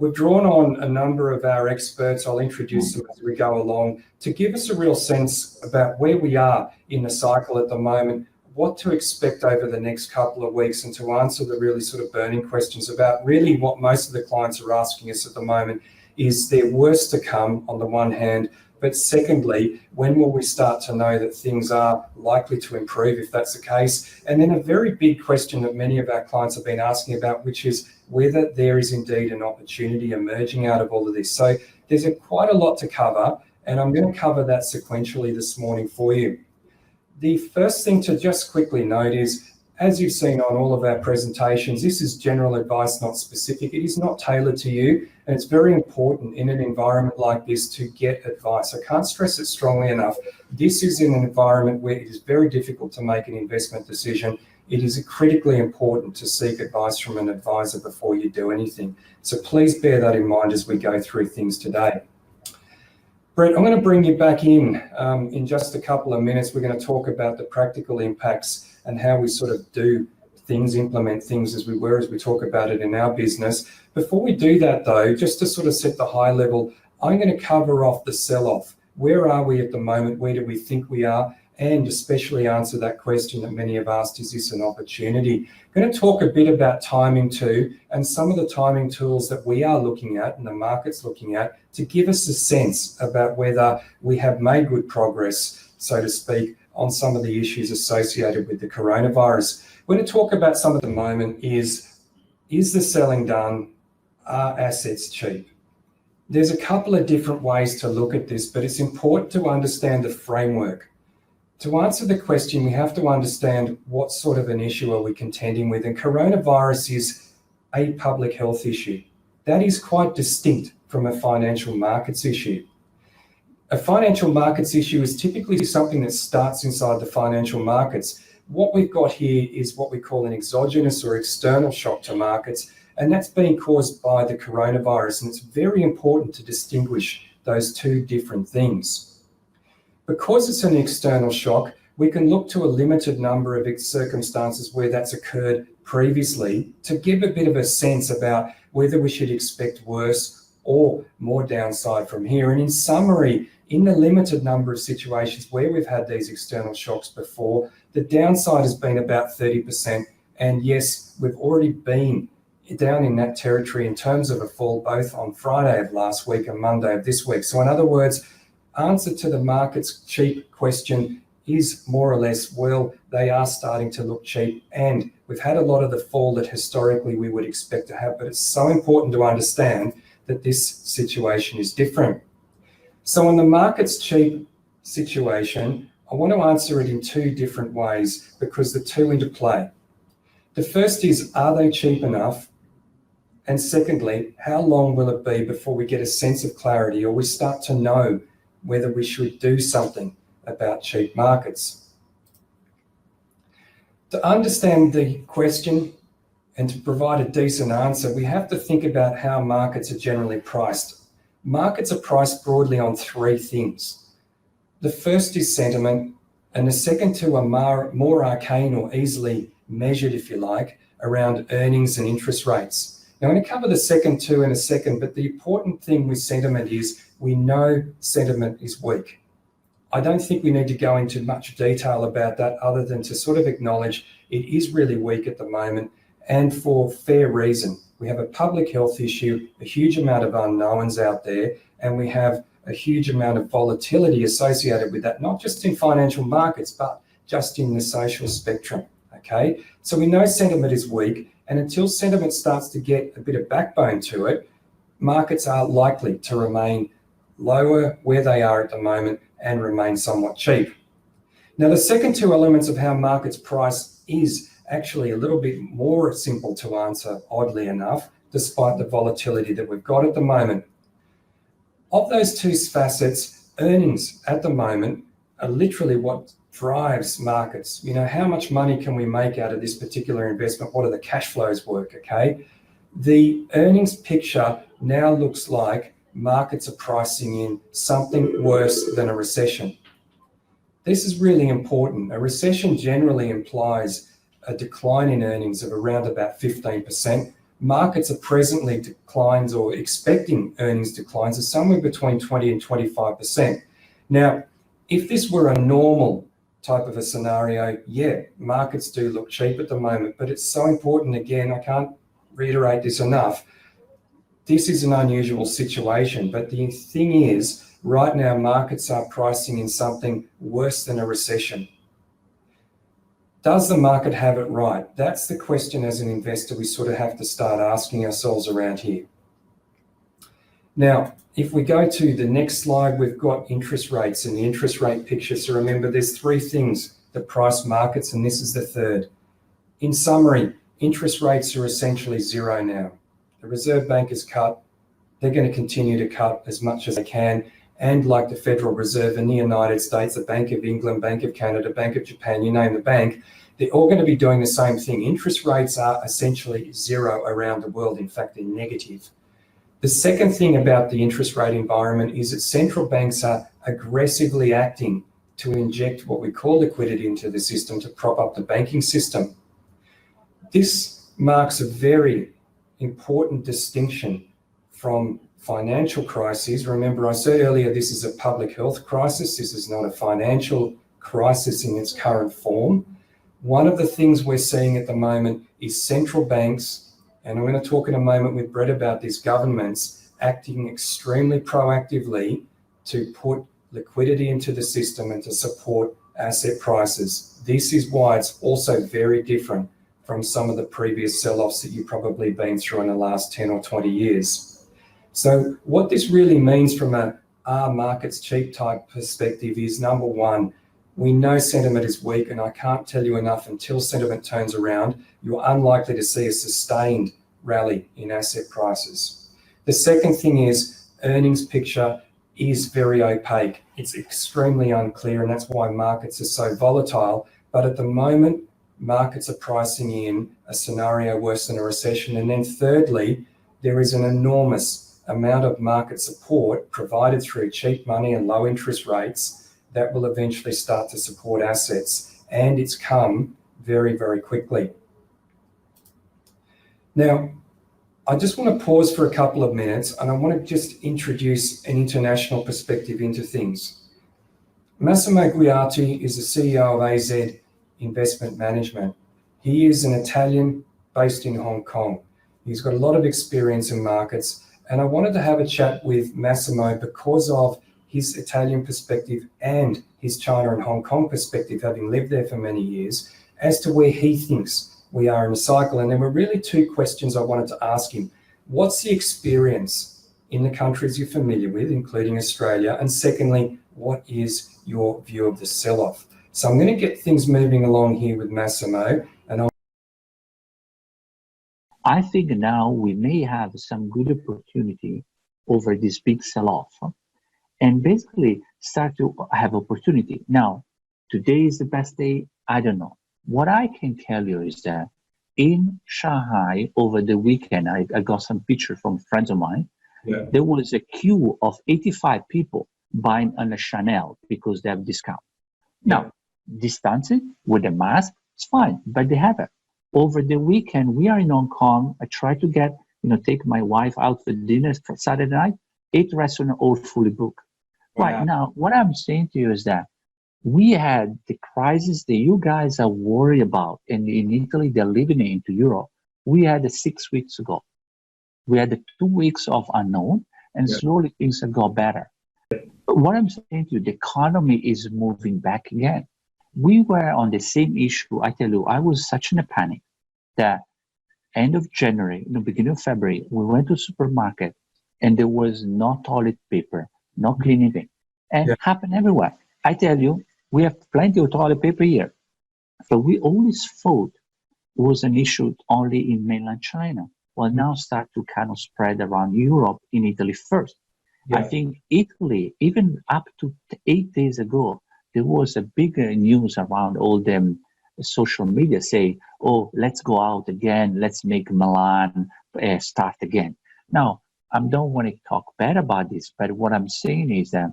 We've drawn on a number of our experts, I'll introduce them as we go along, to give us a real sense about where we are in the cycle at the moment, what to expect over the next couple of weeks, and to answer the really sort of burning questions about really what most of the clients are asking us at the moment. Is there worse to come on the one hand, but secondly, when will we start to know that things are likely to improve if that's the case? And then a very big question that many of our clients have been asking about, which is whether there is indeed an opportunity emerging out of all of this. So there's quite a lot to cover, and I'm going to cover that sequentially this morning for you. The first thing to just quickly note is, as you've seen on all of our presentations, this is general advice, not specific. It is not tailored to you, and it's very important in an environment like this to get advice. I can't stress it strongly enough. This is in an environment where it is very difficult to make an investment decision. It is critically important to seek advice from an advisor before you do anything. So please bear that in mind as we go through things today. Brett, I'm going to bring you back in just a couple of minutes. We're going to talk about the practical impacts and how we sort of do things, implement things as we talk about it in our business. Before we do that though, just to sort of set the high level, I'm going to cover off the sell-off. Where are we at the moment? Where do we think we are? And especially answer that question that many have asked, is this an opportunity? I'm going to talk a bit about timing too, and some of the timing tools that we are looking at and the market's looking at to give us a sense about whether we have made good progress, so to speak, on some of the issues associated with the coronavirus. We're going to talk about some of the moment is the selling done? Are assets cheap? There's a couple of different ways to look at this, but it's important to understand the framework. To answer the question, we have to understand what sort of an issue are we contending with, and coronavirus is a public health issue. That is quite distinct from a financial markets issue. A financial markets issue is typically something that starts inside the financial markets. What we've got here is what we call an exogenous or external shock to markets, and that's being caused by the coronavirus, and it's very important to distinguish those two different things. Because it's an external shock, we can look to a limited number of circumstances where that's occurred previously to give a bit of a sense about whether we should expect worse or more downside from here. And in summary, in the limited number of situations where we've had these external shocks before, the downside has been about 30%. And yes, we've already been down in that territory in terms of a fall, both on Friday of last week and Monday of this week. So in other words, answer to the market's cheap question is more or less, well, they are starting to look cheap, and we've had a lot of the fall that historically we would expect to have, but it's so important to understand that this situation is different. So in the market's cheap situation, I want to answer it in two different ways because the two interplay. The first is, are they cheap enough? And secondly, how long will it be before we get a sense of clarity or we start to know whether we should do something about cheap markets? To understand the question and to provide a decent answer, we have to think about how markets are generally priced. Markets are priced broadly on three things. The first is sentiment, and the second two are more arcane or easily measured, if you like, around earnings and interest rates. Now, I'm going to cover the second two in a second, but the important thing with sentiment is we know sentiment is weak. I don't think we need to go into much detail about that other than to sort of acknowledge it is really weak at the moment, and for fair reason. We have a public health issue, a huge amount of unknowns out there, and we have a huge amount of volatility associated with that, not just in financial markets, but just in the social spectrum, okay? So we know sentiment is weak, and until sentiment starts to get a bit of backbone to it, markets are likely to remain lower where they are at the moment and remain somewhat cheap. Now, the second two elements of how markets price is actually a little bit more simple to answer, oddly enough, despite the volatility that we've got at the moment. Of those two facets, earnings at the moment are literally what drives markets. You know, how much money can we make out of this particular investment? What do the cash flows work, okay? The earnings picture now looks like markets are pricing in something worse than a recession. This is really important. A recession generally implies a decline in earnings of around about 15%, markets are presently declines or expecting earnings declines of somewhere between 20 and 25%. Now, if this were a normal type of a scenario, yeah, markets do look cheap at the moment, but it's so important, again, I can't reiterate this enough, this is an unusual situation, but the thing is, right now, markets are pricing in something worse than a recession. Does the market have it right? That's the question as an investor we sort of have to start asking ourselves around here. Now, if we go to the next slide, we've got interest rates and the interest rate picture. So remember, there's three things that price markets, and this is the third. In summary, interest rates are essentially zero now. The Reserve Bank has cut. They're going to continue to cut as much as they can. And like the Federal Reserve in the United States, the Bank of England, Bank of Canada, Bank of Japan, you name the bank, they're all going to be doing the same thing. Interest rates are essentially zero around the world. In fact, they're negative. The second thing about the interest rate environment is that central banks are aggressively acting to inject what we call liquidity into the system to prop up the banking system. This marks a very important distinction from financial crises. Remember, I said earlier, this is a public health crisis. This is not a financial crisis in its current form. One of the things we're seeing at the moment is central banks, and I'm going to talk in a moment with Brett about this, governments acting extremely proactively to put liquidity into the system and to support asset prices. This is why it's also very different from some of the previous sell-offs that you've probably been through in the last 10 or 20 years. So what this really means from a are markets cheap type perspective is, number one, we know sentiment is weak, and I can't tell you enough, until sentiment turns around, you're unlikely to see a sustained rally in asset prices. The second thing is earnings picture is very opaque. It's extremely unclear, and that's why markets are so volatile. But at the moment, markets are pricing in a scenario worse than a recession. And then thirdly, there is an enormous amount of market support provided through cheap money and low interest rates that will eventually start to support assets, and it's come very, very quickly. Now, I just want to pause for a couple of minutes, and I want to just introduce an international perspective into things. Massimo GUIATI is the CEO of AZ Investment Management. He is an Italian based in Hong Kong. He's got a lot of experience in markets, and I wanted to have a chat with Massimo because of his Italian perspective and his China and Hong Kong perspective, having lived there for many years, as to where he thinks we are in a cycle. And there were really two questions I wanted to ask him. What's the experience in the countries you're familiar with, including Australia? And secondly, what is your view of the sell-off? So I'm going to get things moving along here with Massimo, and I think now we may have some good opportunity over this big sell-off and basically start to have opportunity. Now, today is the best day, I don't know. What I can tell you is that in Shanghai over the weekend, I got some pictures from friends of mine. Yeah. There was a queue of 85 people buying on a Chanel because they have discount. Yeah. Now, distancing with a mask, it's fine, but they have it. Over the weekend, we are in Hong Kong. I try to get, take my wife out for dinner for Saturday night. 8 restaurants all fully booked. Wow. Right now, what I'm saying to you is that we had the crisis that you guys are worried about, and in Italy, they're living it into Europe. We had it 6 weeks ago. We had the 2 weeks of unknown, and slowly things have got better. But what I'm saying to you, the economy is moving back again. We were on the same issue. I tell you, I was such in a panic that end of January, beginning of February, we went to supermarket and there was no toilet paper, no cleaning thing. And it happened everywhere. I tell you, we have plenty of toilet paper here. So we always thought it was an issue only in mainland China. Well, now start to kind of spread around Europe, in Italy first. Yeah. I think Italy, even up to 8 days ago, there was a bigger news around all them social media say, oh, let's go out again. Let's make Milan start again. Now, I don't want to talk bad about this, but what I'm saying is that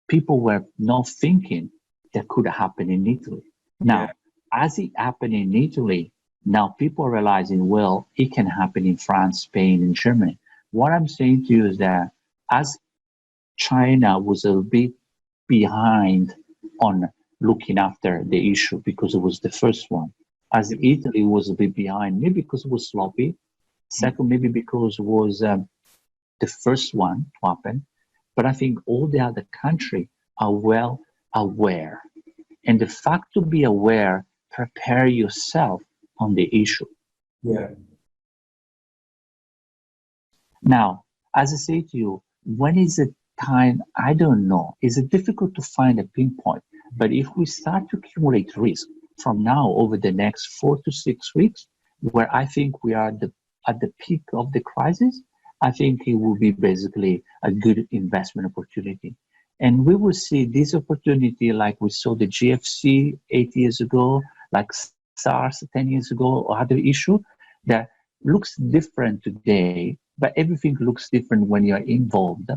people were not thinking that could happen in Italy. Now, as it happened in Italy, Now people are realizing, well, it can happen in France, Spain, and Germany. What I'm saying to you is that as China was a bit behind on looking after the issue because it was the first one, as Italy was a bit behind, maybe because it was sloppy, second, maybe because it was the first one to happen. But I think all the other countries are well aware. And the fact to be aware, prepare yourself on the issue. Yeah. Now, as I say to you, when is the time? I don't know. It's difficult to find a pinpoint. But if we start to accumulate risk from now over the next 4 to 6 weeks, where I think we are at the peak of the crisis, I think it will be basically a good investment opportunity. And we will see this opportunity like we saw the GFC 8 years ago, like SARS 10 years ago, or other issue that looks different today, but everything looks different when you're involved.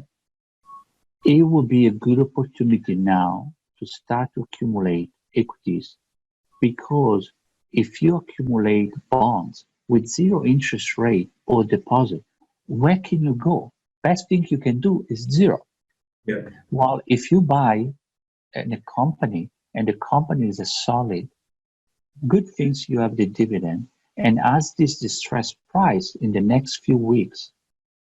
It will be a good opportunity now to start to accumulate equities, because if you accumulate bonds with zero interest rate or deposit, where can you go? Best thing you can do is zero. Yeah. While if you buy in a company and the company is a solid, good things, you have the dividend. And as this distressed price in the next few weeks,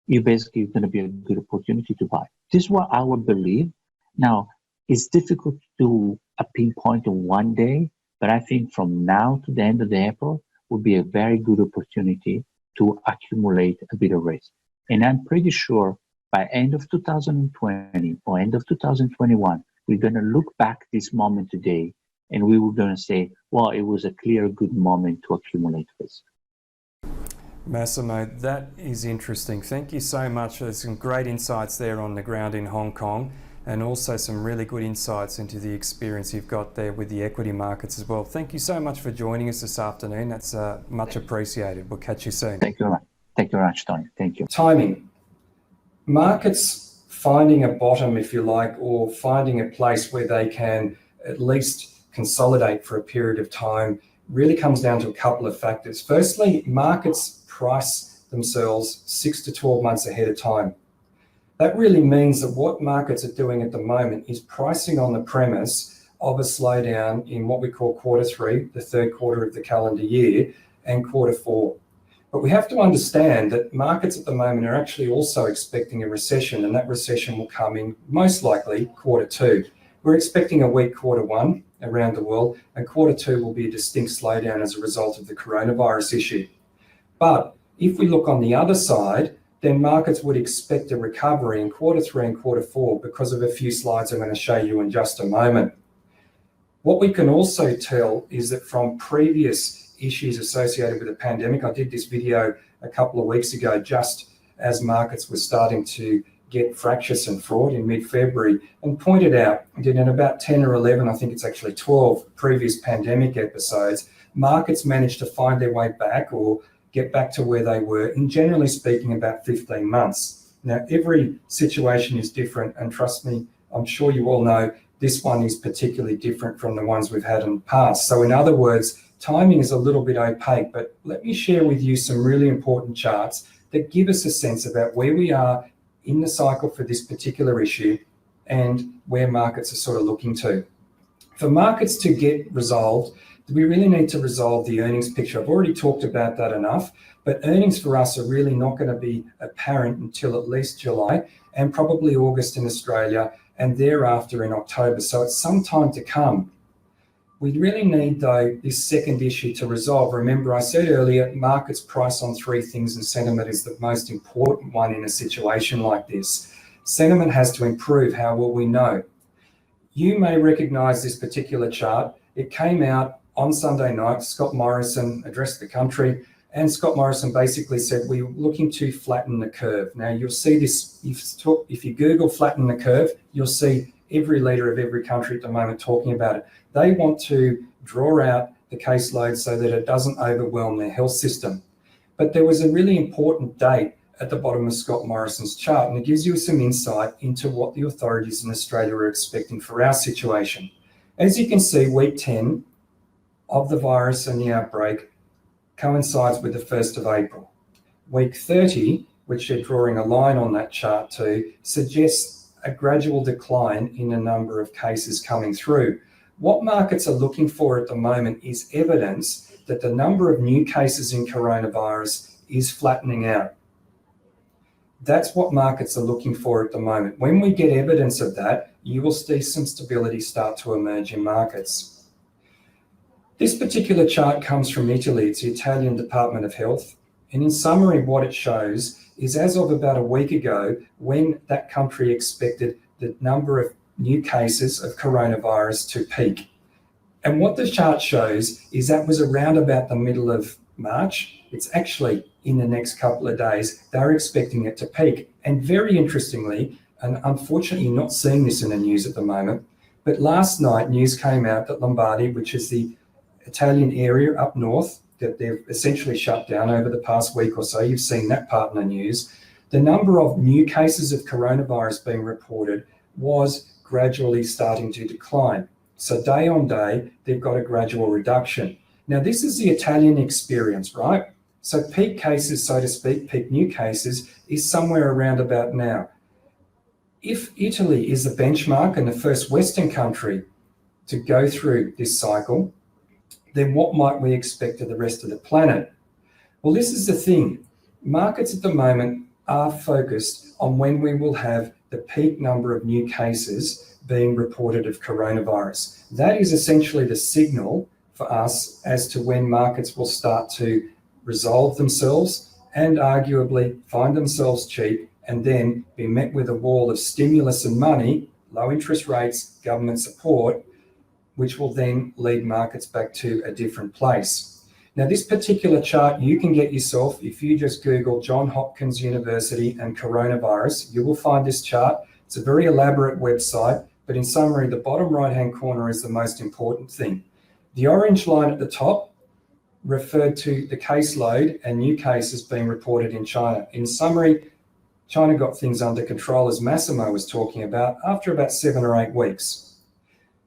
you basically going to be a good opportunity to buy. This is what I would believe. Now, it's difficult to do a pinpoint on one day, but I think from now to the end of the April would be a very good opportunity to accumulate a bit of risk. And I'm pretty sure by end of 2020 or end of 2021, we're going to look back this moment today and we were going to say, well, it was a clear good moment to accumulate risk. Massimo, that is interesting. Thank you so much. There's some great insights there on the ground in Hong Kong, and also some really good insights into the experience you've got there with the equity markets as well. Thank you so much for joining us this afternoon. That's much appreciated. We'll catch you soon. Thank you very much. Thank you very much, Tony. Thank you. Timing. Markets finding a bottom, if you like, or finding a place where they can at least consolidate for a period of time really comes down to a couple of factors. Firstly, markets price themselves 6 to 12 months ahead of time. That really means that what markets are doing at the moment is pricing on the premise of a slowdown in what we call quarter three, the third quarter of the calendar year, and quarter four. But we have to understand that markets at the moment are actually also expecting a recession, and that recession will come in most likely quarter two. We're expecting a weak quarter one around the world, and quarter two will be a distinct slowdown as a result of the coronavirus issue. But if we look on the other side, then markets would expect a recovery in quarter three and quarter four because of a few slides I'm going to show you in just a moment. What we can also tell is that from previous issues associated with the pandemic, I did this video a couple of weeks ago just as markets were starting to get fractious and fraught in mid-February, and pointed out that in about 10 or 11, I think it's actually 12 previous pandemic episodes, markets managed to find their way back or get back to where they were in, generally speaking, about 15 months. Now, every situation is different, and trust me, I'm sure you all know this one is particularly different from the ones we've had in the past. So in other words, timing is a little bit opaque, but let me share with you some really important charts that give us a sense about where we are in the cycle for this particular issue and where markets are sort of looking to. For markets to get resolved, we really need to resolve the earnings picture. I've already talked about that enough, but earnings for us are really not going to be apparent until at least July and probably August in Australia, and thereafter in October. So it's some time to come. We really need, though, this second issue to resolve. Remember, I said earlier, markets price on three things, and sentiment is the most important one in a situation like this. Sentiment has to improve. How will we know? You may recognize this particular chart. It came out on Sunday night. Scott Morrison addressed the country, and Scott Morrison basically said, we're looking to flatten the curve. Now, you'll see this, if you Google flatten the curve, you'll see every leader of every country at the moment talking about it. They want to draw out the caseload so that it doesn't overwhelm their health system. But there was a really important date at the bottom of Scott Morrison's chart, and it gives you some insight into what the authorities in Australia are expecting for our situation. As you can see, week 10 of the virus and the outbreak, coincides with the 1st of April. Week 30, which they're drawing a line on that chart to, suggests a gradual decline in the number of cases coming through. What markets are looking for at the moment is evidence that the number of new cases in coronavirus is flattening out. That's what markets are looking for at the moment. When we get evidence of that, you will see some stability start to emerge in markets. This particular chart comes from Italy. It's the Italian Department of Health. And in summary, what it shows is as of about a week ago, when that country expected the number of new cases of coronavirus to peak. And what the chart shows is that was around about the middle of March. It's actually in the next couple of days, they're expecting it to peak. And very interestingly, and unfortunately you're not seeing this in the news at the moment, but last night news came out that Lombardy, which is the Italian area up north, that they've essentially shut down over the past week or so, you've seen that part in the news, the number of new cases of coronavirus being reported was gradually starting to decline. So day on day, they've got a gradual reduction. Now, this is the Italian experience, right? So peak cases, so to speak, peak new cases is somewhere around about now. If Italy is the benchmark and the first Western country to go through this cycle, then what might we expect of the rest of the planet? Well, this is the thing. Markets at the moment are focused on when we will have the peak number of new cases being reported of coronavirus. That is essentially the signal for us as to when markets will start to resolve themselves and arguably find themselves cheap and then be met with a wall of stimulus and money, low interest rates, government support, which will then lead markets back to a different place. Now, this particular chart you can get yourself if you just Google Johns Hopkins University and coronavirus. You will find this chart. It's a very elaborate website, but in summary, the bottom right-hand corner is the most important thing. The orange line at the top referred to the caseload and new cases being reported in China. In summary, China got things under control, as MASSIMO was talking about, after about 7 or 8 weeks.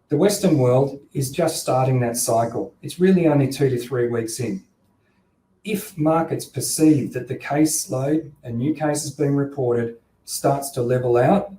The Western world is just starting that cycle. It's really only 2 to 3 weeks in. If markets perceive that the caseload and new cases being reported starts to level out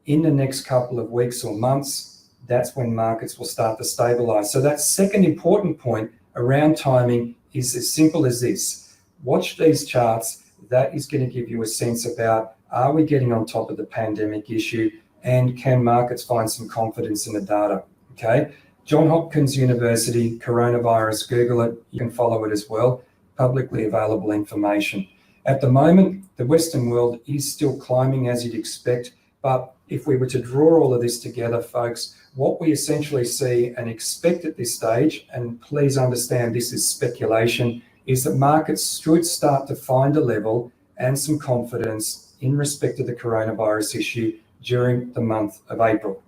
in the next couple of weeks or months, that's when markets will start to stabilize. So that second important point around timing is as simple as this. Watch these charts. That is going to give you a sense about, are we getting on top of the pandemic issue, and can markets find some confidence in the data? Okay. Johns Hopkins University, coronavirus, Google it. You can follow it as well. Publicly available information. At the moment, the Western world is still climbing as you'd expect, but if we were to draw all of this together, folks, what we essentially see and expect at this stage, and please understand this is speculation, is that markets should start to find a level and some confidence in respect to the coronavirus issue during the month of April.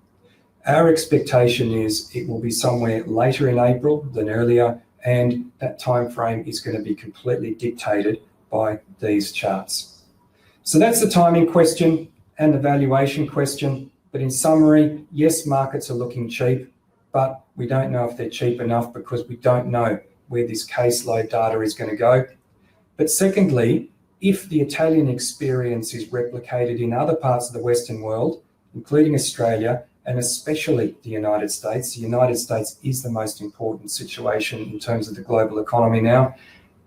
Our expectation is it will be somewhere later in April than earlier, and that time frame is going to be completely dictated by these charts. So that's the timing question and the valuation question. But in summary, yes, markets are looking cheap, but we don't know if they're cheap enough because we don't know where this caseload data is going to go. But secondly, if the Italian experience is replicated in other parts of the Western world, including Australia, and especially the United States is the most important situation in terms of the global economy now.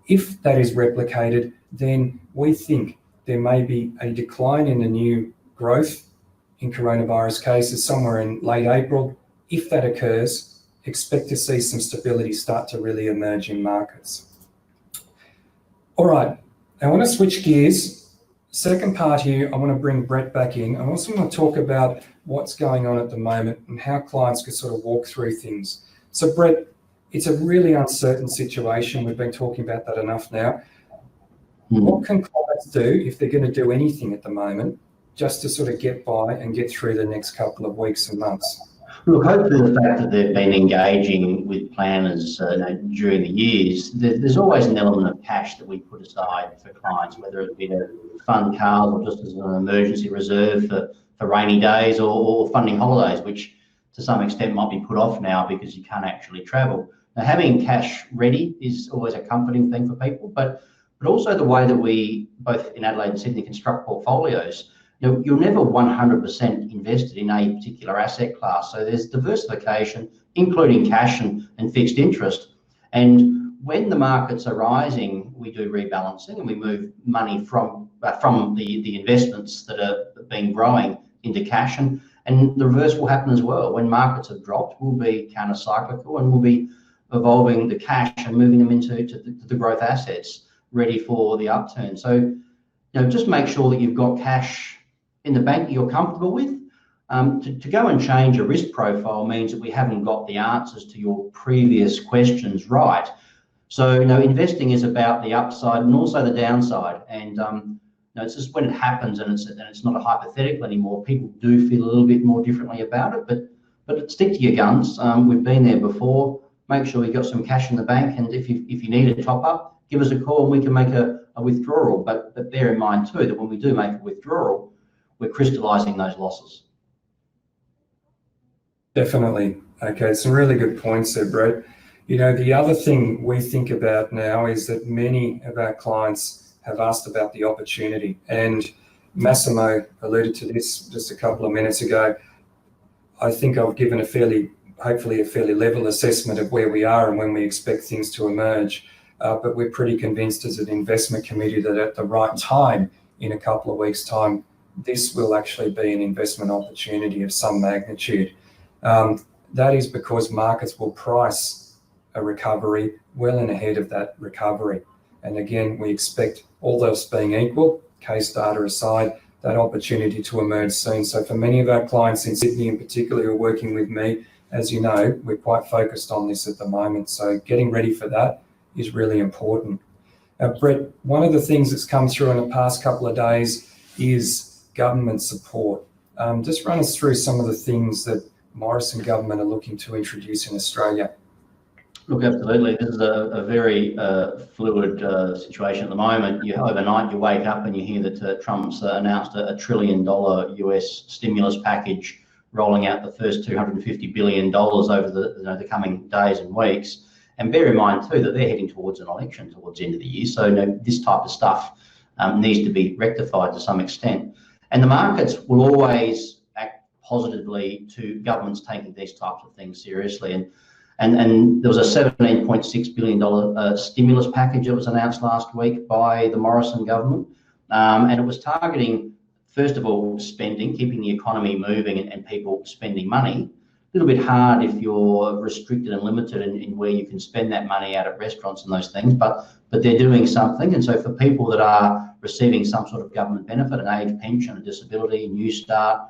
If that is replicated, then we think there may be a decline in the new growth in coronavirus cases somewhere in late April. If that occurs, expect to see some stability start to really emerge in markets. All right, I want to switch gears. Second part here, I want to bring Brett back in. I also want to talk about what's going on at the moment and how clients could sort of walk through things. So Brett, it's a really uncertain situation. We've been talking about that enough now. What can clients do if they're going to do anything at the moment just to sort of get by and get through the next couple of weeks and months? Look, hopefully the fact that they've been engaging with planners during the years, there's always an element of cash that we put aside for clients, whether it be to fund cars or just as an emergency reserve for rainy days or funding holidays, which to some extent might be put off now because you can't actually travel. Now, having cash ready is always a comforting thing for people, but also the way that we, both in Adelaide and Sydney, construct portfolios. You're never 100% invested in a particular asset class. So there's diversification, including cash and fixed interest. And when the markets are rising, we do rebalancing and we move money from the investments that are been growing into cash. And the reverse will happen as well. When markets have dropped, we'll be counter-cyclical and we'll be evolving the cash and moving them into the growth assets ready for the upturn. So, just make sure that you've got cash in the bank that you're comfortable with. To go and change a risk profile means that we haven't got the answers to your previous questions right. So, investing is about the upside and also the downside. And it's just when it happens and it's not a hypothetical anymore, people do feel a little bit more differently about it. But stick to your guns. We've been there before. Make sure you've got some cash in the bank, and if you need a top up, give us a call and we can make a withdrawal. But bear in mind too that when we do make a withdrawal, we're crystallising those losses. Definitely. Okay, some really good points there, Brett. The other thing we think about now is that many of our clients have asked about the opportunity, and Massimo alluded to this just a couple of minutes ago. I think I've given hopefully a fairly level assessment of where we are and when we expect things to emerge. But we're pretty convinced as an investment committee that at the right time, in a couple of weeks' time, this will actually be an investment opportunity of some magnitude. That is because markets will price a recovery well in ahead of that recovery. And again, we expect, all else being equal, case data aside, that opportunity to emerge soon. So for many of our clients in Sydney in particular who are working with me, as you know, we're quite focused on this at the moment. So getting ready for that is really important. Brett, one of the things that's come through in the past couple of days is government support. Just run us through some of the things that Morrison government are looking to introduce in Australia. Look, absolutely. This is a very fluid situation at the moment. Overnight, you wake up and you hear that Trump's announced a $1 trillion US stimulus package, rolling out the first $250 billion over the coming days and weeks. And bear in mind too that they're heading towards an election towards the end of the year. So this type of stuff needs to be rectified to some extent. And the markets will always act positively to governments taking these types of things seriously. And there was a $17.6 billion stimulus package that was announced last week by the Morrison government. And it was targeting, first of all, spending, keeping the economy moving and people spending money. A little bit hard if you're restricted and limited in where you can spend that money out at restaurants and those things, but they're doing something. And so for people that are receiving some sort of government benefit, an age pension, a disability, a New Start,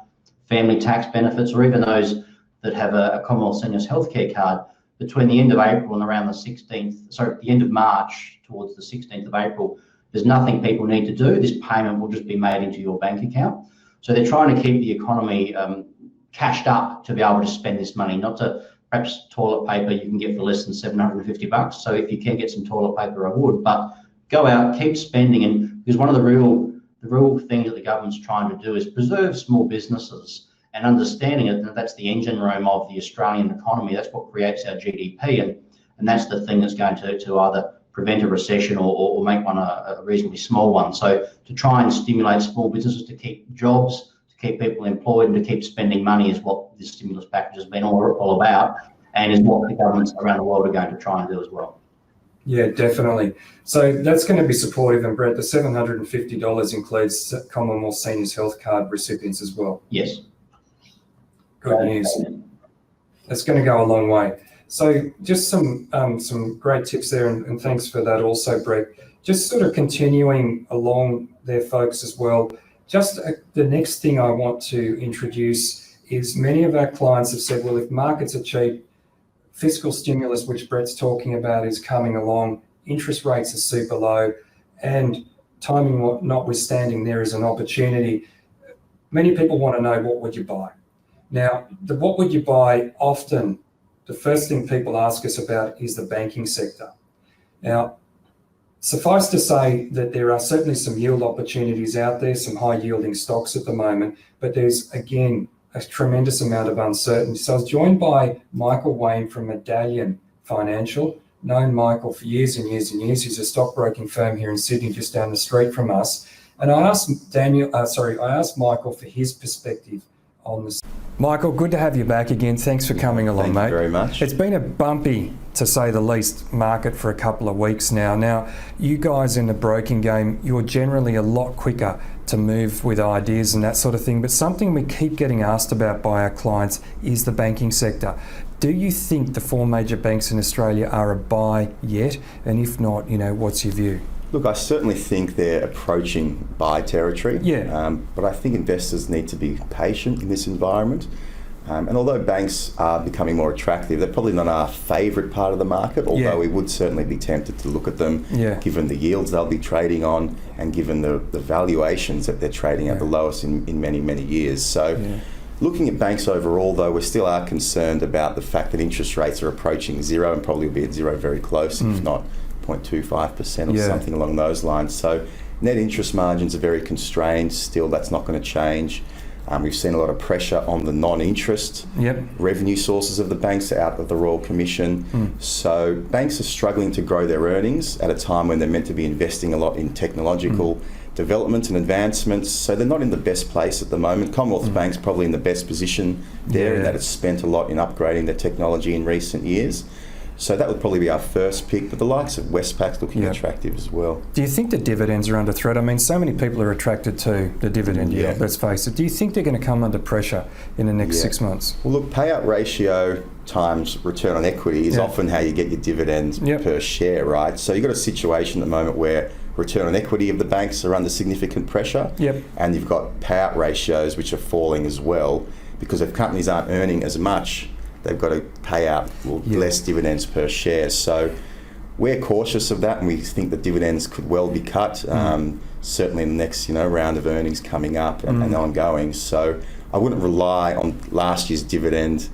family tax benefits, or even those that have a Commonwealth Seniors Healthcare card, between the end of April and around the end of March towards the 16th of April, there's nothing people need to do. This payment will just be made into your bank account. So they're trying to keep the economy cashed up to be able to spend this money, not to perhaps toilet paper you can get for less than $750. So if you can get some toilet paper, I would, but go out, keep spending. And because one of the real things that the government's trying to do is preserve small businesses and understanding it, that that's the engine room of the Australian economy. That's what creates our GDP. And that's the thing that's going to either prevent a recession or make one a reasonably small one. So to try and stimulate small businesses to keep jobs, to keep people employed and to keep spending money is what this stimulus package has been all about, and is what the governments around the world are going to try and do as well. Yeah, definitely. So that's going to be supportive. And Brett, the $750 includes Commonwealth Seniors Health Card recipients as well. Yes. Good news. That's going to go a long way. So just some great tips there, and thanks for that also, Brett. Just sort of continuing along there, folks, as well. Just the next thing I want to introduce is many of our clients have said, well, if markets are cheap, fiscal stimulus, which Brett's talking about, is coming along, interest rates are super low, and timing notwithstanding, there is an opportunity. Many people want to know, what would you buy? Now, the what would you buy, often the first thing people ask us about is the banking sector. Now, suffice to say that there are certainly some yield opportunities out there, some high yielding stocks at the moment, but there's, again, a tremendous amount of uncertainty. So I was joined by Michael Wayne from MEDALLION Financial. Known Michael for years and years and years. He's a stockbroking firm here in Sydney, just down the street from us. And I asked Michael for his perspective on this. Michael, good to have you back again. Thanks for coming along, mate. Thank you very much. It's been a bumpy, to say the least, market for a couple of weeks now. Now, you guys in the broking game, you're generally a lot quicker to move with ideas and that sort of thing. But something we keep getting asked about by our clients is the banking sector. Do you think the 4 major banks in Australia are a buy yet? And if not, what's your view? Look, I certainly think they're approaching buy territory. Yeah. But I think investors need to be patient in this environment. And although banks are becoming more attractive, they're probably not our favourite part of the market, although we would certainly be tempted to look at them, given the yields they'll be trading on and given the valuations that they're trading at the lowest in many, many years. So looking at banks overall, though, we still are concerned about the fact that interest rates are approaching zero and probably will be at zero very close, if not 0.25% or something along those lines. So net interest margins are very constrained. Still, that's not going to change. We've seen a lot of pressure on the non-interest revenue sources of the banks out of the Royal Commission. So banks are struggling to grow their earnings at a time when they're meant to be investing a lot in technological development and advancements. So they're not in the best place at the moment. Commonwealth Bank's probably in the best position there in that it's spent a lot in upgrading their technology in recent years. So that would probably be our first pick, but the likes of Westpac's looking attractive as well. Do you think the dividends are under threat? I mean, so many people are attracted to the dividend yield, let's face it. Do you think they're going to come under pressure in the next 6 months? Well, look, payout ratio times return on equity is often how you get your dividends per share, right? So you've got a situation at the moment where return on equity of the banks are under significant pressure, and you've got payout ratios which are falling as well, because if companies aren't earning as much, they've got to pay out less dividends per share. So we're cautious of that, and we think that dividends could well be cut, certainly in the next round of earnings coming up and ongoing. So I wouldn't rely on last year's dividend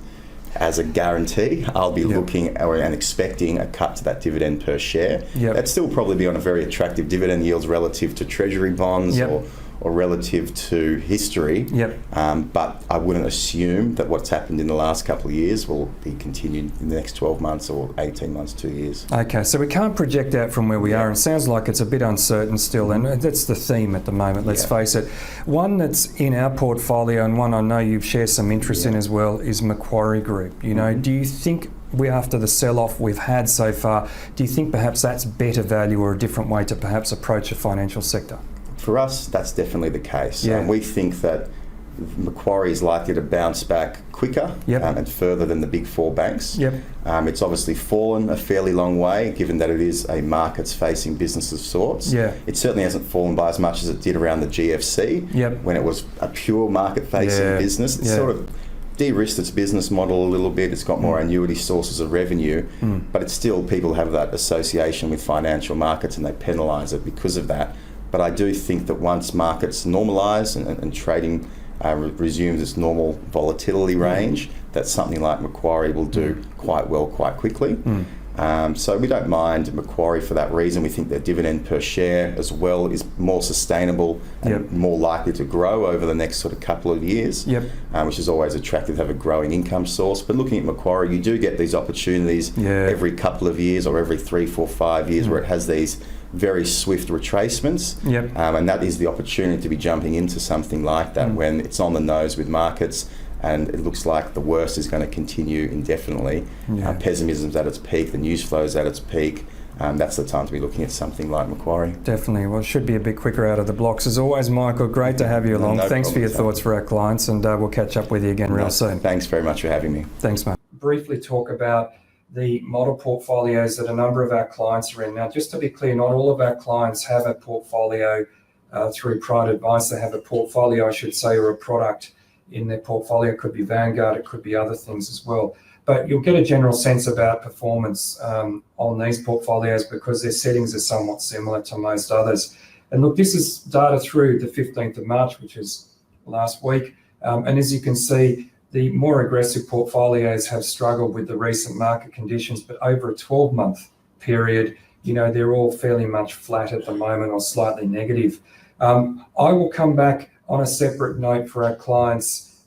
as a guarantee. I'll be looking and expecting a cut to that dividend per share. That'd still probably be on a very attractive dividend yields relative to treasury bonds or relative to history, but I wouldn't assume that what's happened in the last couple of years will be continued in the next 12 months or 18 months, 2 years. Okay, so we can't project out from where we are. It sounds like it's a bit uncertain still, and that's the theme at the moment, let's face it. One that's in our portfolio, and one I know you've shared some interest in as well, is Macquarie Group. Do you think after the sell-off we've had so far, do you think perhaps that's better value or a different way to perhaps approach a financial sector? For us, that's definitely the case. We think that Macquarie is likely to bounce back quicker and further than the big 4 banks. It's obviously fallen a fairly long way, given that it is a markets-facing business of sorts. It certainly hasn't fallen by as much as it did around the GFC, when it was a pure market-facing business. It's sort of de-risked its business model a little bit. It's got more annuity sources of revenue, but it's still, people have that association with financial markets and they penalise it because of that. But I do think that once markets normalise and trading resumes its normal volatility range, that something like Macquarie will do quite well quite quickly. So we don't mind Macquarie for that reason. We think their dividend per share as well is more sustainable and more likely to grow over the next sort of couple of years, which is always attractive to have a growing income source. But looking at Macquarie, you do get these opportunities every couple of years or every 3, 4, 5 years where it has these very swift retracements, and that is the opportunity to be jumping into something like that when it's on the nose with markets and it looks like the worst is going to continue indefinitely. Pessimism's at its peak, the news flow's at its peak. That's the time to be looking at something like Macquarie. Definitely. Well, it should be a bit quicker out of the blocks. As always, Michael, great to have you along. Thanks for your thoughts for our clients, and we'll catch up with you again real soon. Thanks very much for having me. Thanks, mate. Briefly talk about the model portfolios that a number of our clients are in. Now, just to be clear, not all of our clients have a portfolio through Pride Advice. They have a portfolio, I should say, or a product in their portfolio. It could be Vanguard, it could be other things as well. But you'll get a general sense about performance on these portfolios because their settings are somewhat similar to most others. And look, this is data through the 15th of March, which is last week. And as you can see, the more aggressive portfolios have struggled with the recent market conditions, but over a 12-month period, they're all fairly much flat at the moment or slightly negative. I will come back on a separate note for our clients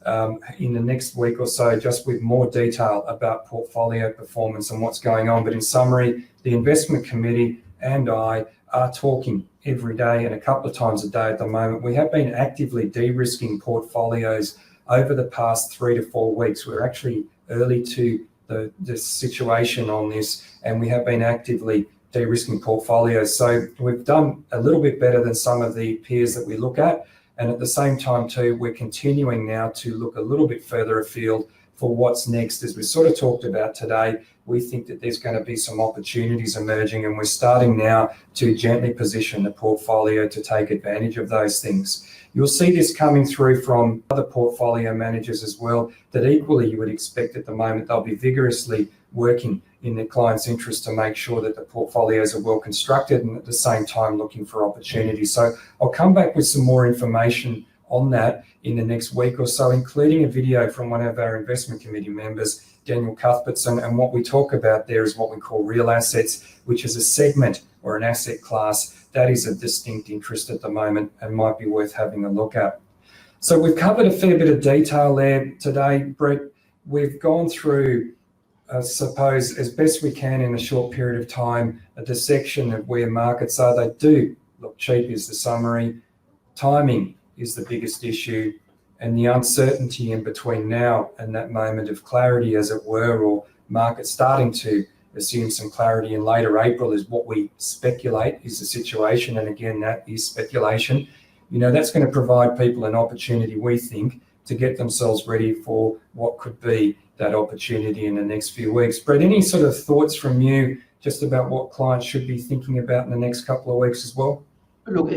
in the next week or so, just with more detail about portfolio performance and what's going on. But in summary, the investment committee and I are talking every day and a couple of times a day at the moment. We have been actively de-risking portfolios over the past 3 to 4 weeks. We're actually early to the situation on this, and we have been actively de-risking portfolios. So we've done a little bit better than some of the peers that we look at. And at the same time too, we're continuing now to look a little bit further afield for what's next. As we sort of talked about today, we think that there's going to be some opportunities emerging, and we're starting now to gently position the portfolio to take advantage of those things. You'll see this coming through from other portfolio managers as well, that equally you would expect at the moment they'll be vigorously working in their clients' interest to make sure that the portfolios are well constructed and at the same time looking for opportunities. So I'll come back with some more information on that in the next week or so, including a video from one of our investment committee members, Daniel Cuthbertson, and what we talk about there is what we call real assets, which is a segment or an asset class that is of distinct interest at the moment and might be worth having a look at. So we've covered a fair bit of detail there today, Brett. We've gone through, I suppose, as best we can in a short period of time, a dissection of where markets are. They do look cheap is the summary. Timing is the biggest issue, and the uncertainty in between now and that moment of clarity, as it were, or markets starting to assume some clarity in later April is what we speculate is the situation. And again, that is speculation. You know, that's going to provide people an opportunity, we think, to get themselves ready for what could be that opportunity in the next few weeks. Brett, any sort of thoughts from you just about what clients should be thinking about in the next couple of weeks as well? Look,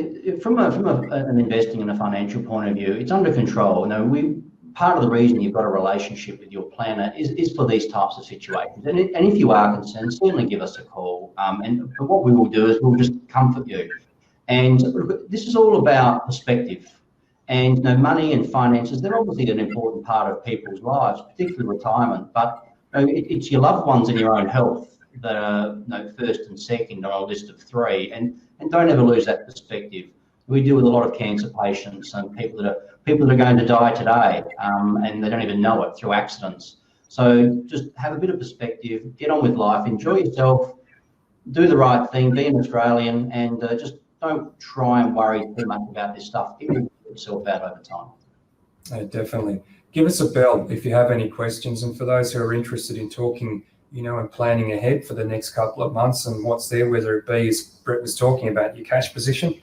from an investing and a financial point of view, it's under control. You know, part of the reason you've got a relationship with your planner is for these types of situations. And if you are concerned, certainly give us a call. And what we will do is we'll just comfort you. And look, this is all about perspective. And you know, money and finances, they're obviously an important part of people's lives, particularly retirement. But you know, it's your loved ones and your own health that are, you know, first and second on a list of 3. And don't ever lose that perspective. We deal with a lot of cancer patients and people that are going to die today, and they don't even know it through accidents. So just have a bit of perspective, get on with life, enjoy yourself, do the right thing, be an Australian, and just don't try and worry too much about this stuff. It will work itself out over time. Definitely. Give us a bell if you have any questions. And for those who are interested in talking, you know, and planning ahead for the next couple of months and what's there, whether it be, as Brett was talking about, your cash position,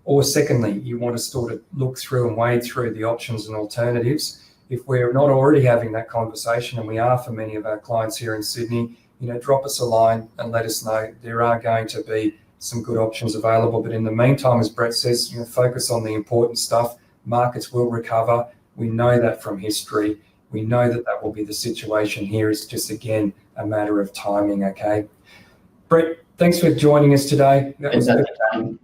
or secondly, you want to sort of look through and wade through the options and alternatives. If we're not already having that conversation, and we are for many of our clients here in Sydney, you know, drop us a line and let us know. There are going to be some good options available. But in the meantime, as Brett says, you know, focus on the important stuff. Markets will recover. We know that from history. We know that that will be the situation here. It's just, again, a matter of timing, okay? Brett, thanks for joining us today. That was good.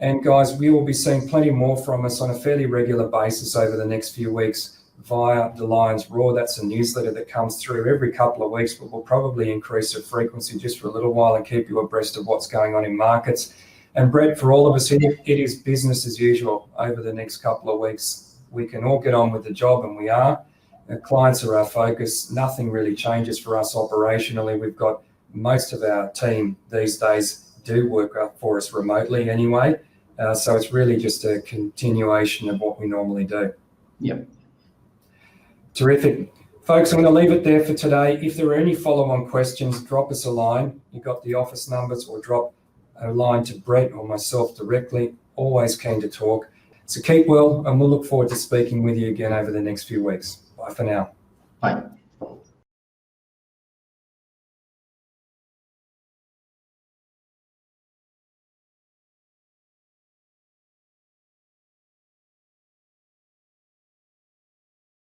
And guys, we will be seeing plenty more from us on a fairly regular basis over the next few weeks via the Lions Raw. That's a newsletter that comes through every couple of weeks, but we'll probably increase the frequency just for a little while and keep you abreast of what's going on in markets. And Brett, for all of us here, it is business as usual over the next couple of weeks. We can all get on with the job, and we are. Our clients are our focus. Nothing really changes for us operationally. We've got most of our team these days do work for us remotely anyway. So it's really just a continuation of what we normally do. Yep. Terrific. Folks, I'm going to leave it there for today. If there are any follow-on questions, drop us a line. You've got the office numbers, or drop a line to Brett or myself directly. Always keen to talk. So keep well, and we'll look forward to speaking with you again over the next few weeks. Bye for now. Bye.